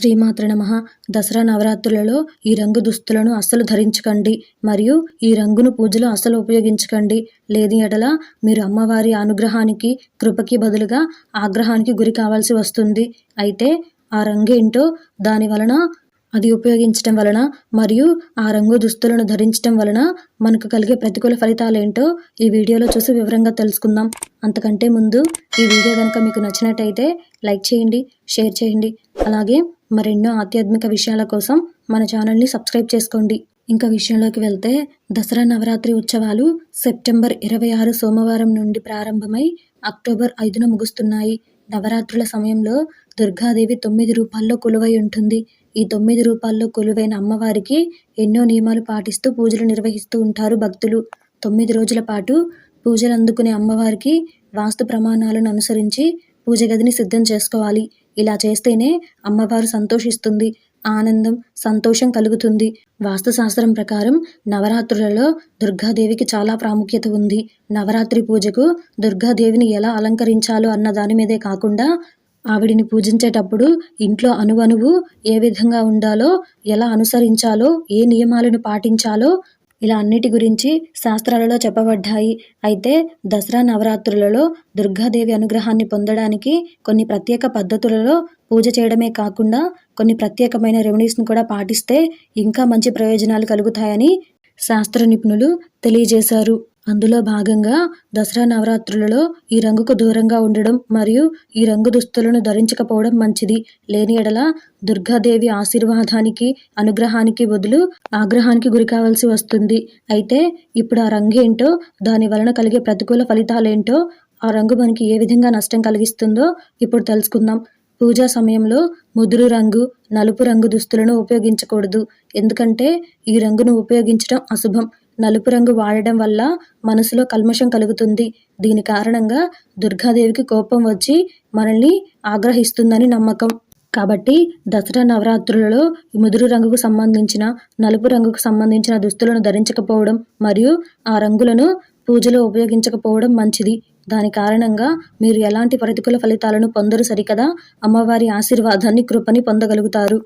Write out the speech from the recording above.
శ్రీమాత్రే నమః. దసరా నవరాత్రులలో ఈ రంగు దుస్తులను అస్సలు ధరించకండి మరియు ఈ రంగును పూజలో అస్సలు ఉపయోగించకండి. లేని యెడల మీరు అమ్మవారి అనుగ్రహానికి, కృపకి బదులుగా ఆగ్రహానికి గురి కావాల్సి వస్తుంది. అయితే ఆ రంగేంటో, దాని వలన అది ఉపయోగించటం వలన మరియు ఆ రంగు దుస్తులను ధరించటం వలన మనకు కలిగే ప్రతికూల ఫలితాలేంటో ఈ వీడియోలో చూసి వివరంగా తెలుసుకుందాం. అంతకంటే ముందు ఈ వీడియో కనుక మీకు నచ్చినట్టయితే లైక్ చేయండి, షేర్ చేయండి. అలాగే మరెన్నో ఆధ్యాత్మిక విషయాల కోసం మన ఛానల్ని సబ్స్క్రైబ్ చేసుకోండి. ఇంకా విషయంలోకి వెళ్తే, దసరా నవరాత్రి ఉత్సవాలు సెప్టెంబర్ 26 సోమవారం నుండి ప్రారంభమై అక్టోబర్ 5న ముగుస్తున్నాయి. నవరాత్రుల సమయంలో దుర్గాదేవి 9 రూపాల్లో కొలువై ఉంటుంది. ఈ 9 రూపాల్లో కొలువైన అమ్మవారికి ఎన్నో నియమాలు పాటిస్తూ పూజలు నిర్వహిస్తూ ఉంటారు భక్తులు. 9 రోజుల పాటు పూజలు అందుకునే అమ్మవారికి వాస్తు ప్రమాణాలను అనుసరించి పూజ గదిని సిద్ధం చేసుకోవాలి. ఇలా చేస్తేనే అమ్మవారు సంతోషిస్తుంది, ఆనందం, సంతోషం కలుగుతుంది. వాస్తుశాస్త్రం ప్రకారం నవరాత్రులలో దుర్గాదేవికి చాలా ప్రాముఖ్యత ఉంది. నవరాత్రి పూజకు దుర్గాదేవిని ఎలా అలంకరించాలో అన్న దాని మీదే కాకుండా, ఆవిడిని పూజించేటప్పుడు ఇంట్లో అణువణువు ఏ విధంగా ఉండాలో, ఎలా అనుసరించాలో, ఏ నియమాలను పాటించాలో, ఇలా అన్నిటి గురించి శాస్త్రాలలో చెప్పబడ్డాయి. అయితే దసరా నవరాత్రులలో దుర్గాదేవి అనుగ్రహాన్ని పొందడానికి కొన్ని ప్రత్యేక పద్ధతులలో పూజ చేయడమే కాకుండా కొన్ని ప్రత్యేకమైన రెమెడీస్ని కూడా పాటిస్తే ఇంకా మంచి ప్రయోజనాలు కలుగుతాయని శాస్త్ర నిపుణులు తెలియజేశారు. అందులో భాగంగా దసరా నవరాత్రులలో ఈ రంగుకు దూరంగా ఉండడం మరియు ఈ రంగు దుస్తులను ధరించకపోవడం మంచిది. లేని యెడల దుర్గాదేవి ఆశీర్వాదానికి, అనుగ్రహానికి బదులు ఆగ్రహానికి గురి కావాల్సి వస్తుంది. అయితే ఇప్పుడు ఆ రంగేంటో, దాని వలన కలిగే ప్రతికూల ఫలితాలేంటో, ఆ రంగు మనకి ఏ విధంగా నష్టం కలిగిస్తుందో ఇప్పుడు తెలుసుకుందాం. పూజా సమయంలో ముదురు రంగు, నలుపు రంగు దుస్తులను ఉపయోగించకూడదు. ఎందుకంటే ఈ రంగును ఉపయోగించడం అశుభం. నలుపు రంగు వాడడం వల్ల మనసులో కల్మషం కలుగుతుంది. దీని కారణంగా దుర్గాదేవికి కోపం వచ్చి మనల్ని ఆగ్రహిస్తుందని నమ్మకం. కాబట్టి దసరా నవరాత్రులలో ముదురు రంగుకు సంబంధించిన, నలుపు రంగుకు సంబంధించిన దుస్తులను ధరించకపోవడం మరియు ఆ రంగులను పూజలో ఉపయోగించకపోవడం మంచిది. దాని కారణంగా మీరు ఎలాంటి ప్రతికూల ఫలితాలను పొందరు సరికదా, అమ్మవారి ఆశీర్వాదాన్ని, కృపని పొందగలుగుతారు.